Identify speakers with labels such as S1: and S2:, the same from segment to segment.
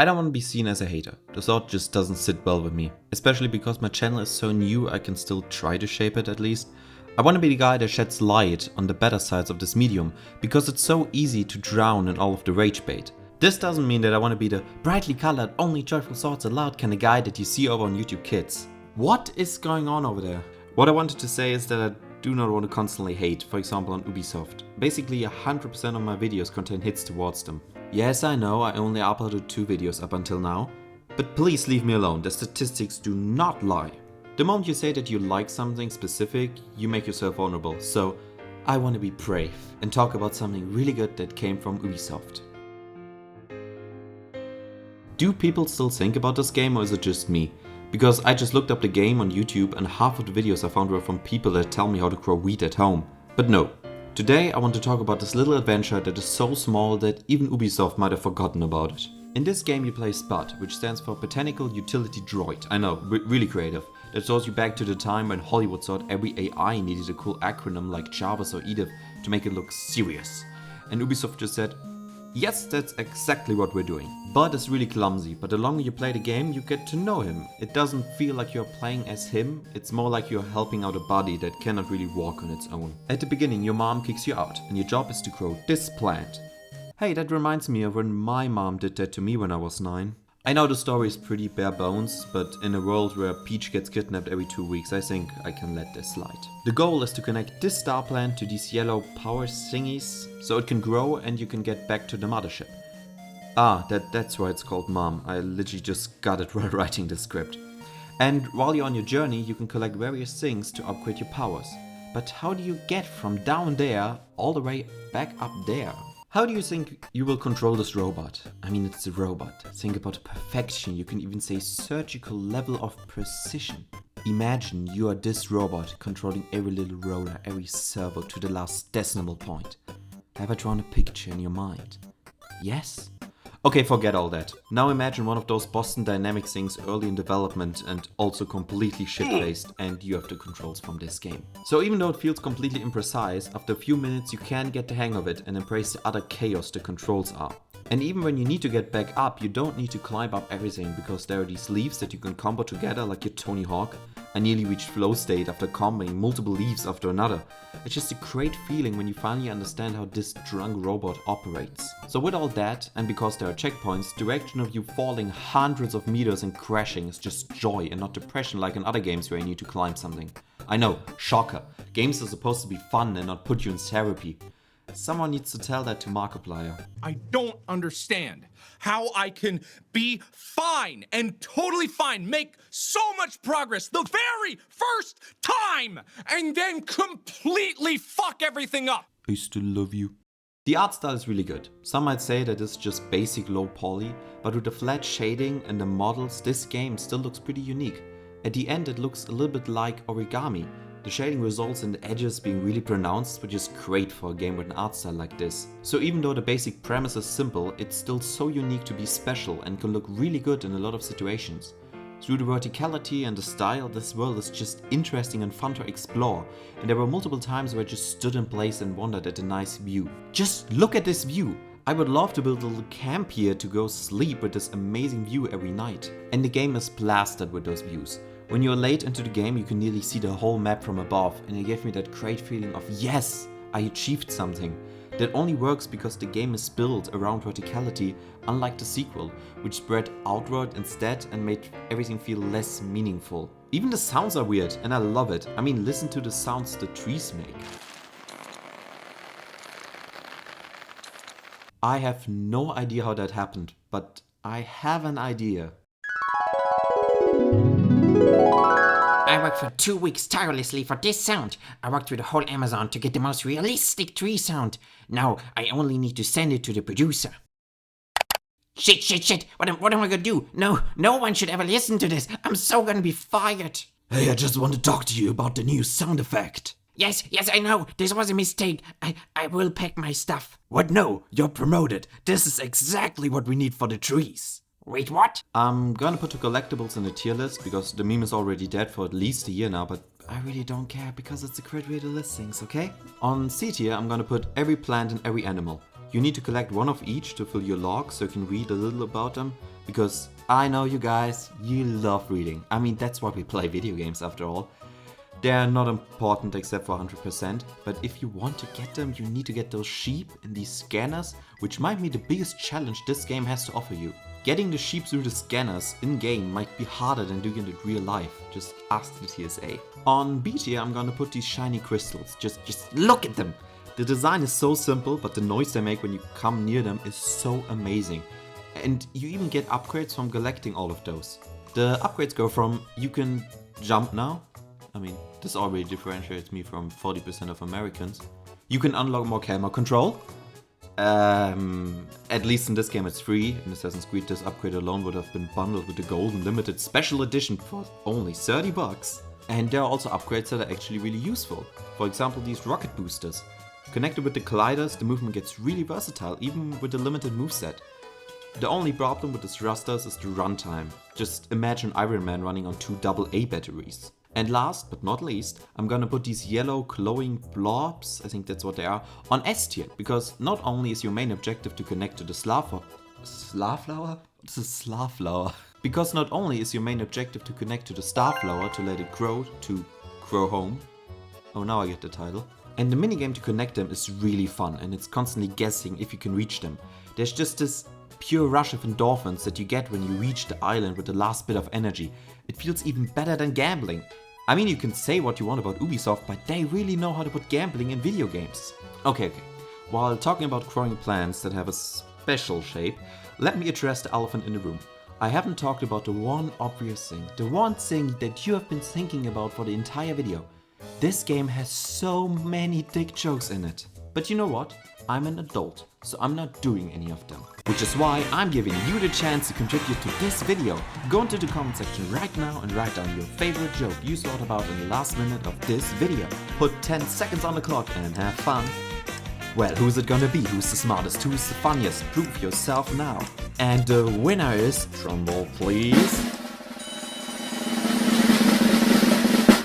S1: I don't want to be seen as a hater, the thought just doesn't sit well with me, especially because my channel is so new I can still try to shape it at least. I want to be the guy that sheds light on the better sides of this medium, because it's so easy to drown in all of the rage bait. This doesn't mean that I want to be the brightly colored, only joyful thoughts allowed kind of guy that you see over on YouTube Kids. What is going on over there? What I wanted to say is that I do not want to constantly hate, for example on Ubisoft. Basically 100% of my videos contain hits towards them. Yes, I know I only uploaded 2 videos up until now, but please leave me alone, the statistics do not lie. The moment you say that you like something specific, you make yourself vulnerable, so I want to be brave and talk about something really good that came from Ubisoft. Do people still think about this game, or is it just me? Because I just looked up the game on YouTube and half of the videos I found were from people that tell me how to grow wheat at home. But no. Today I want to talk about this little adventure that is so small that even Ubisoft might have forgotten about it. In this game you play Spud, which stands for Botanical Utility Droid. I know, really creative. That throws you back to the time when Hollywood thought every AI needed a cool acronym like Jarvis or Edith to make it look serious. And Ubisoft just said, yes, that's exactly what we're doing. Bud is really clumsy, but the longer you play the game, you get to know him. It doesn't feel like you're playing as him, it's more like you're helping out a body that cannot really walk on its own. At the beginning, your mom kicks you out, and your job is to grow this plant. Hey, that reminds me of when my mom did that to me when I was 9. I know the story is pretty bare bones, but in a world where Peach gets kidnapped every 2 weeks, I think I can let this slide. The goal is to connect this star plant to these yellow power thingies, so it can grow and you can get back to the mothership. Ah, that's why it's called Mom. I literally just got it while writing the script. And while you're on your journey, you can collect various things to upgrade your powers. But how do you get from down there all the way back up there? How do you think you will control this robot? I mean, it's a robot. Think about perfection, you can even say surgical level of precision. Imagine you are this robot controlling every little roller, every servo to the last decimal point. Have I drawn a picture in your mind? Yes? Okay, forget all that. Now imagine one of those Boston Dynamics things early in development and also completely shit-faced, and you have the controls from this game. So even though it feels completely imprecise, after a few minutes you can get the hang of it and embrace the utter chaos the controls are. And even when you need to get back up, you don't need to climb up everything, because there are these leaves that you can combo together like your Tony Hawk. I nearly reached flow state after comboing multiple leaves after another. It's just a great feeling when you finally understand how this drunk robot operates. So with all that, and because there are checkpoints, direction of you falling hundreds of meters and crashing is just joy and not depression like in other games where you need to climb something. I know, shocker. Games are supposed to be fun and not put you in therapy. Someone needs to tell that to Markiplier.
S2: I don't understand how I can be fine and totally fine, make so much progress the very first time, and then completely fuck everything up.
S1: I still love you. The art style is really good. Some might say that it's just basic low poly, but with the flat shading and the models, this game still looks pretty unique. At the end it looks a little bit like origami. The shading results in the edges being really pronounced, which is great for a game with an art style like this. So even though the basic premise is simple, it's still so unique to be special and can look really good in a lot of situations. Through the verticality and the style, this world is just interesting and fun to explore, and there were multiple times where I just stood in place and wondered at a nice view. Just look at this view! I would love to build a little camp here to go sleep with this amazing view every night. And the game is plastered with those views. When you're late into the game, you can nearly see the whole map from above, and it gave me that great feeling of yes, I achieved something. That only works because the game is built around verticality, unlike the sequel, which spread outward instead and made everything feel less meaningful. Even the sounds are weird, and I love it. I mean, listen to the sounds the trees make. I have no idea how that happened, but I have an idea.
S3: I worked for 2 weeks tirelessly for this sound. I worked through the whole Amazon to get the most realistic tree sound. Now I only need to send it to the producer. Shit. What am I gonna do? No one should ever listen to this. I'm so gonna be fired.
S1: Hey, I just want to talk to you about the new sound effect.
S3: Yes, I know. This was a mistake. I will pack my stuff.
S1: What? No, you're promoted. This is exactly what we need for the trees.
S3: Wait, what?
S1: I'm gonna put the Collectibles in the tier list because the meme is already dead for at least a year now, but I really don't care because it's a great way to list things, okay? On C tier, I'm gonna put every plant and every animal. You need to collect one of each to fill your log so you can read a little about them, because I know you guys, you love reading. I mean, that's why we play video games after all. They're not important except for 100%, but if you want to get them, you need to get those sheep in these scanners, which might be the biggest challenge this game has to offer you. Getting the sheep through the scanners in-game might be harder than doing it in real life, just ask the TSA. On B tier, I'm gonna put these shiny crystals, just look at them! The design is so simple, but the noise they make when you come near them is so amazing. And you even get upgrades from collecting all of those. The upgrades go from, you can jump now. I mean, this already differentiates me from 40% of Americans. You can unlock more camera control. At least in this game it's free. In Assassin's Creed, this upgrade alone would have been bundled with the Golden Limited Special Edition for only 30 bucks. And there are also upgrades that are actually really useful. For example, these rocket boosters. Connected with the colliders, the movement gets really versatile, even with the limited moveset. The only problem with the thrusters is the runtime. Just imagine Iron Man running on 2 AA batteries. And last but not least, I'm gonna put these yellow glowing blobs, I think that's what they are, on S tier, because not only is your main objective to connect to the Slavflower? What is a Slavflower? Because not only is your main objective to connect to the Starflower to let it grow, to grow home. Oh, now I get the title. And the minigame to connect them is really fun, and it's constantly guessing if you can reach them. There's just this pure rush of endorphins that you get when you reach the island with the last bit of energy. It feels even better than gambling. I mean, you can say what you want about Ubisoft, but they really know how to put gambling in video games. Okay. While talking about growing plants that have a special shape, let me address the elephant in the room. I haven't talked about the one obvious thing, the one thing that you have been thinking about for the entire video. This game has so many dick jokes in it. But you know what? I'm an adult, so I'm not doing any of them. Which is why I'm giving you the chance to contribute to this video. Go into the comment section right now and write down your favorite joke you thought about in the last minute of this video. Put 10 seconds on the clock and have fun. Well, who's it gonna be? Who's the smartest? Who's the funniest? Prove yourself now. And the winner is, drumroll please,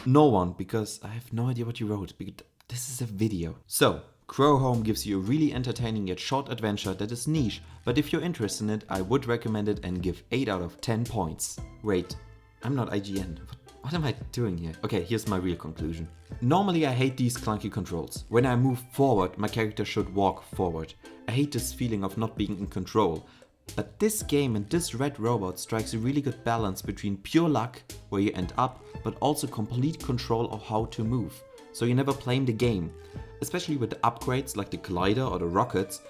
S1: no one, because I have no idea what you wrote, because this is a video. So, Grow Home gives you a really entertaining yet short adventure that is niche, but if you're interested in it, I would recommend it and give 8 out of 10 points. Wait, I'm not IGN. What am I doing here? Okay, here's my real conclusion. Normally I hate these clunky controls. When I move forward, my character should walk forward. I hate this feeling of not being in control. But this game and this red robot strikes a really good balance between pure luck, where you end up, but also complete control of how to move. So you never blame the game. Especially with the upgrades like the glider or the rockets,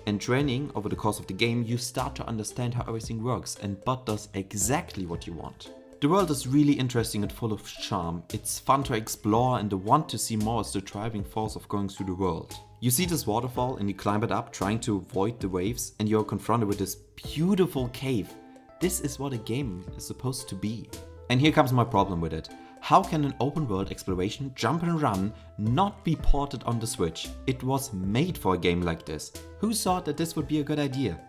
S1: and training over the course of the game, you start to understand how everything works and bot does exactly what you want. The world is really interesting and full of charm. It's fun to explore, and the want to see more is the driving force of going through the world. You see this waterfall and you climb it up trying to avoid the waves, and you're confronted with this beautiful cave. This is what a game is supposed to be. And here comes my problem with it. How can an open world exploration jump and run not be ported on the Switch? It was made for a game like this. Who thought that this would be a good idea?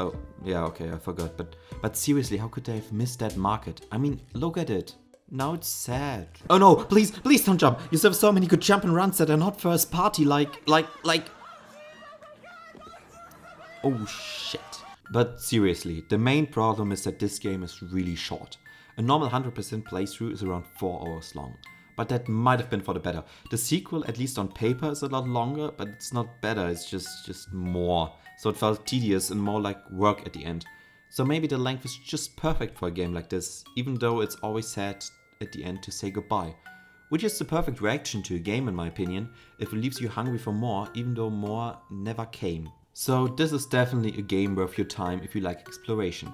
S1: Oh, yeah, okay, I forgot, but seriously, how could they have missed that market? I mean, look at it. Now it's sad. Oh no, please don't jump. You have so many good jump and runs that are not first party like... Oh shit. But seriously, the main problem is that this game is really short. A normal 100% playthrough is around 4 hours long. But that might have been for the better. The sequel, at least on paper, is a lot longer, but it's not better, it's just more. So it felt tedious and more like work at the end. So maybe the length is just perfect for a game like this, even though it's always sad at the end to say goodbye. Which is the perfect reaction to a game in my opinion, if it leaves you hungry for more, even though more never came. So this is definitely a game worth your time if you like exploration.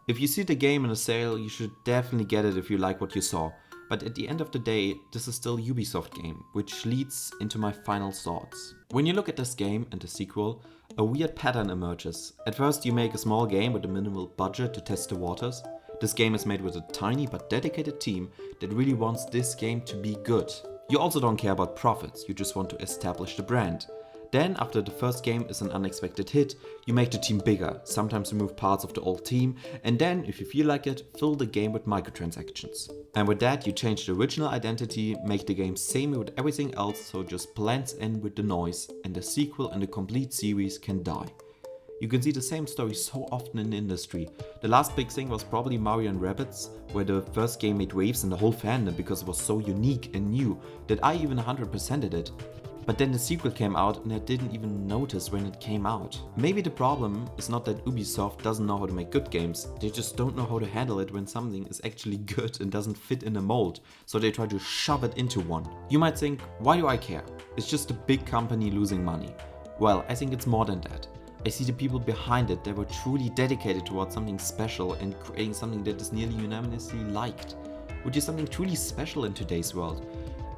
S1: If you see the game in a sale, you should definitely get it if you like what you saw. But at the end of the day, this is still a Ubisoft game, which leads into my final thoughts. When you look at this game and the sequel, a weird pattern emerges. At first you make a small game with a minimal budget to test the waters. This game is made with a tiny but dedicated team that really wants this game to be good. You also don't care about profits, you just want to establish the brand. Then, after the first game is an unexpected hit, you make the team bigger, sometimes remove parts of the old team, and then, if you feel like it, fill the game with microtransactions. And with that, you change the original identity, make the game samey with everything else so it just blends in with the noise, and the sequel and the complete series can die. You can see the same story so often in the industry. The last big thing was probably Mario and Rabbids, where the first game made waves in the whole fandom because it was so unique and new that I even 100%ed it. But then the sequel came out and I didn't even notice when it came out. Maybe the problem is not that Ubisoft doesn't know how to make good games, they just don't know how to handle it when something is actually good and doesn't fit in a mold, so they try to shove it into one. You might think, why do I care? It's just a big company losing money. Well, I think it's more than that. I see the people behind it that were truly dedicated towards something special and creating something that is nearly unanimously liked, which is something truly special in today's world.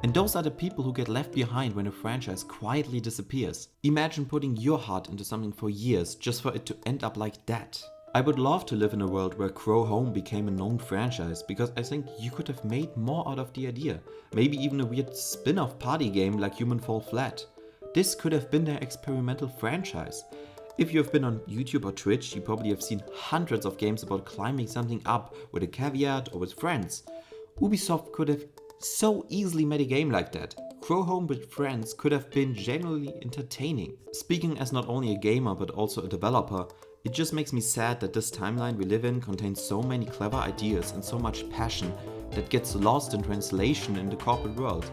S1: And those are the people who get left behind when a franchise quietly disappears. Imagine putting your heart into something for years just for it to end up like that. I would love to live in a world where Crow Home became a known franchise because I think you could have made more out of the idea. Maybe even a weird spin-off party game like Human Fall Flat. This could have been their experimental franchise. If you have been on YouTube or Twitch, you probably have seen hundreds of games about climbing something up with a caveat or with friends. Ubisoft could have so easily made a game like that. Crow Home with friends could have been genuinely entertaining. Speaking as not only a gamer but also a developer, it just makes me sad that this timeline we live in contains so many clever ideas and so much passion that gets lost in translation in the corporate world.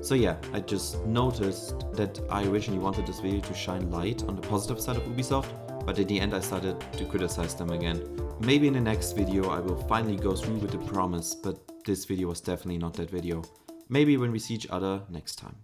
S1: So yeah, I just noticed that I originally wanted this video to shine light on the positive side of Ubisoft, but at the end I started to criticize them again. Maybe in the next video I will finally go through with the promise, but this video was definitely not that video. Maybe when we see each other next time.